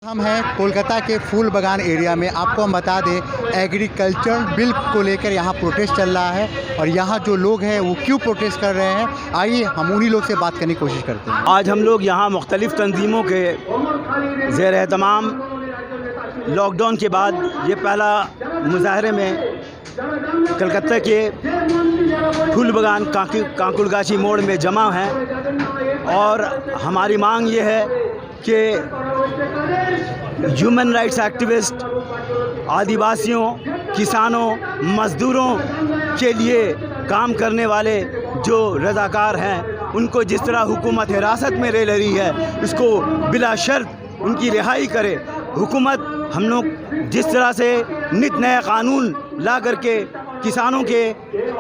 हम हैं कोलकाता के फूल बागान एरिया में। आपको हम बता दें, एग्रीकल्चर बिल को लेकर यहाँ प्रोटेस्ट चल रहा है और यहाँ जो लोग हैं वो क्यों प्रोटेस्ट कर रहे हैं, आइए हम उन्हीं लोग से बात करने की कोशिश करते हैं। आज हम लोग यहाँ मुख्तलिफ़ तंजीमों के ज़ेर एहतमाम लॉकडाउन के बाद ये पहला मुजाहरे में कलकत्ता के फूल बागान काकुलगाछी मोड़ में जमा हैं और हमारी मांग ये है कि ह्यूमन राइट्स एक्टिविस्ट, आदिवासियों, किसानों, मज़दूरों के लिए काम करने वाले जो रज़ाकार हैं उनको जिस तरह हुकूमत हिरासत में ले रही है, इसको बिला शर्त उनकी रिहाई करे। हुकूमत हम लोग जिस तरह से नित नया कानून ला करके किसानों के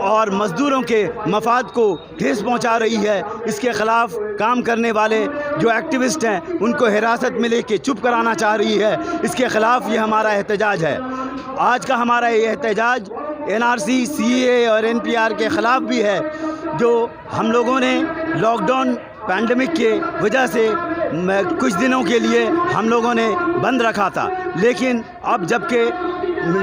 और मज़दूरों के मफाद को ठेस पहुंचा रही है, इसके ख़िलाफ़ काम करने वाले जो एक्टिविस्ट हैं उनको हिरासत में लेके चुप कराना चाह रही है। इसके ख़िलाफ़ ये हमारा एहतजाज है। आज का हमारा ये एहतजाज NRC, CAA और NPR के ख़िलाफ़ भी है, जो हम लोगों ने लॉकडाउन पैंडमिक के वजह से कुछ दिनों के लिए हम लोगों ने बंद रखा था, लेकिन अब जबकि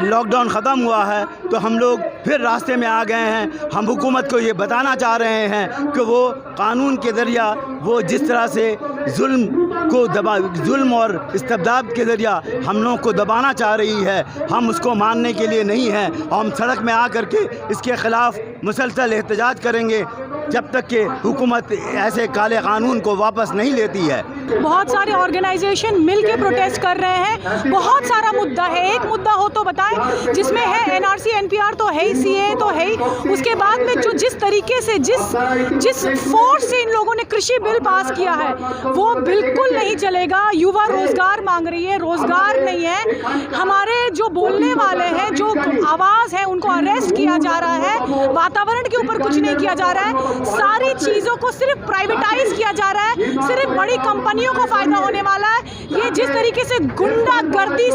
लॉकडाउन ख़त्म हुआ है तो हम लोग फिर रास्ते में आ गए हैं। हम हुकूमत को ये बताना चाह रहे हैं कि वो कानून के ज़रिया वो जिस तरह से जुल्म और इस्तबदाद के ज़रिया हम लोग को दबाना चाह रही है, हम उसको मानने के लिए नहीं हैं। हम सड़क में आ कर के इसके ख़िलाफ़ मुसलसल एहतजाज करेंगे जब तक कि हुकूमत ऐसे काले कानून को वापस नहीं लेती है। बहुत सारे ऑर्गेनाइजेशन मिल के प्रोटेस्ट कर रहे हैं। बहुत सारा मुद्दा है, एक मुद्दा हो तो बताएं, जिसमें है NRC, NPR तो है ही, CAA तो है ही। उसके बाद में जो जिस तरीके से जिस फोर्स से इन लोगों ने कृषि बिल पास किया है वो बिल्कुल नहीं चलेगा। युवा रोज़गार मांग रही है, रोज़गार नहीं है। हमारे जो बोलने वाले हैं, जो आवाज़ है, उनको अरेस्ट किया जा रहा है। वातावरण के ऊपर कुछ नहीं किया जा रहा है। सारी चीज़ों को सिर्फ प्राइवेटाइज किया जा रहा है, सिर्फ बड़ी कंपनियों को फ़ायदा होने वाला है। ये जिस तरीके से गुंडागर्दी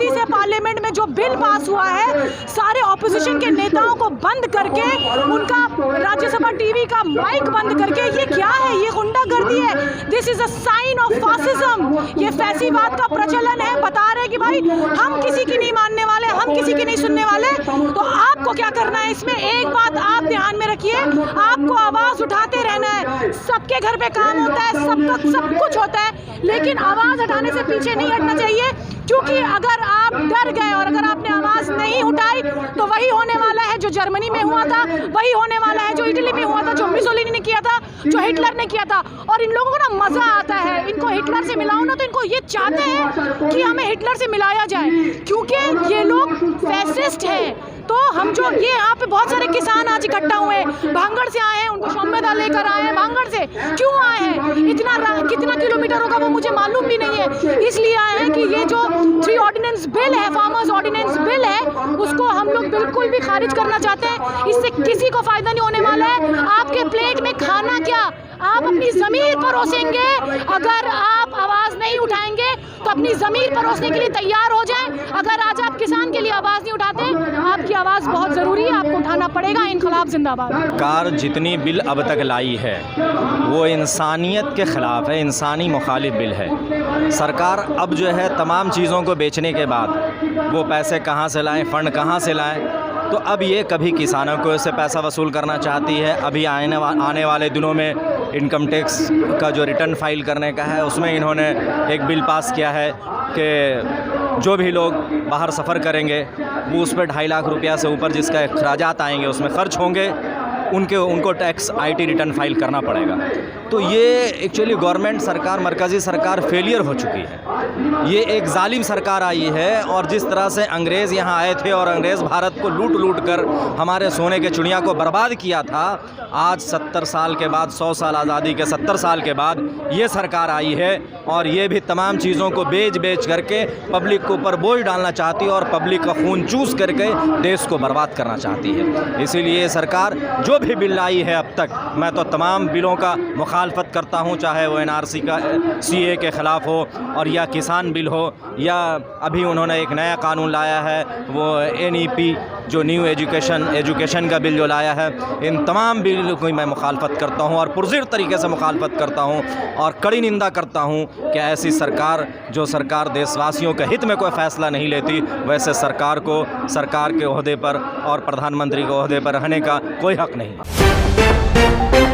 से पार्लियामेंट में जो बिल पास हुआ है, सारे ऑपोजिशन के नेताओं को बंद करके, उनका राज्यसभा टीवी का माइक बंद करके, ये क्या है? ये गुंडागर्दी है। This is a sign of fascism. ये फैसीवाद का प्रचलन है। बता रहे कि भाई हम किसी की नहीं मानने वाले, हम किसी की नहीं सुनने वाले। तो आपको क्या करना है इसमें? एक बात आप ध्यान में रखिए, आपको आवाज़ उठाते रहना है। सबके घर पे काम होता है, सब कुछ होता है, लेकिन आवाज़ उठाने से पीछे नहीं हटना चाहिए। क्योंकि अगर आप डर गए और अगर आपने आवाज़ नहीं उठाई तो वही होने वाला है जो जर्मनी में हुआ था, वही होने वाला है जो इटली में हुआ था, जो मुसोलिनी ने किया था, जो हिटलर ने किया था। और इन लोगों को ना मज़ा आता है, इनको हिटलर से मिलाओ ना तो इनको ये चाहते हैं कि हमें हिटलर से मिलाया जाए, क्योंकि ये लोग फैसिस्ट हैं। तो हम जो ये यहाँ पे बहुत सारे किसान आज इकट्ठा हुए हैं, भांगड़ से आए हैं, उनको शोमेदा लेकर आए हैं। भांगड़ से क्यों आए हैं? कितना किलोमीटर होगा वो मुझे मालूम भी नहीं है। इसलिए आए हैं कि ये जो 3 ऑर्डिनेंस बिल है, फार्मर्स ऑर्डिनेंस बिल है, उसको हम लोग बिल्कुल भी खारिज करना चाहते हैं। इससे किसी को फ़ायदा नहीं होने वाला है। आपके प्लेट में खाना क्या? आप अपनी ज़मीर परोसेंगे। अगर आप आवाज़ नहीं उठाएंगे तो अपनी ज़मीर परोसने के लिए तैयार हो जाएं। अगर आज आप किसान के लिए आवाज़ नहीं उठाते, आपकी आवाज़ बहुत ज़रूरी है, आपको उठाना पड़ेगा। इनकलाब जिंदाबाद। सरकार जितनी बिल अब तक लाई है वो इंसानियत के ख़िलाफ़ है, इंसानी मुखालिफ बिल है। सरकार अब जो है तमाम चीज़ों को बेचने के बाद वो पैसे कहाँ से लाएं, फ़ंड कहाँ से लाएं, तो अब ये कभी किसानों को इससे पैसा वसूल करना चाहती है। अभी आने वाले दिनों में इनकम टैक्स का जो रिटर्न फाइल करने का है, उसमें इन्होंने एक बिल पास किया है कि जो भी लोग बाहर सफ़र करेंगे वो उस पर 2.5 लाख रुपया से ऊपर जिसका अखराजात आएंगे, उसमें ख़र्च होंगे, उनको टैक्स IT रिटर्न फाइल करना पड़ेगा। तो ये एक्चुअली गवर्नमेंट सरकार, मरकज़ी सरकार फेलियर हो चुकी है। ये एक जालिम सरकार आई है और जिस तरह से अंग्रेज़ यहाँ आए थे और अंग्रेज़ भारत को लूट कर हमारे सोने के चिड़िया को बर्बाद किया था, आज 70 साल के बाद, 100 साल आज़ादी के 70 साल के बाद ये सरकार आई है और ये भी तमाम चीज़ों को बेच करके पब्लिक के ऊपर बोझ डालना चाहती है और पब्लिक का खून चूस करके देश को बर्बाद करना चाहती है। इसीलिए सरकार जो भी बिल लाई है अब तक, मैं तो तमाम बिलों का मुखालफत करता हूँ, चाहे वो NRC का CAA के ख़िलाफ़ हो और या किसान बिल हो, या अभी उन्होंने एक नया कानून लाया है वो NEP जो न्यू एजुकेशन का बिल जो लाया है, इन तमाम बिल की मैं मुखालफत करता हूँ और पुरज़िर तरीके से मुखालफत करता हूँ और कड़ी निंदा करता हूँ कि ऐसी सरकार जो सरकार देशवासियों के हित में कोई फ़ैसला नहीं लेती, वैसे सरकार को सरकार के ओहदे पर और प्रधानमंत्री के ओहदे पर रहने का कोई हक़ नहीं।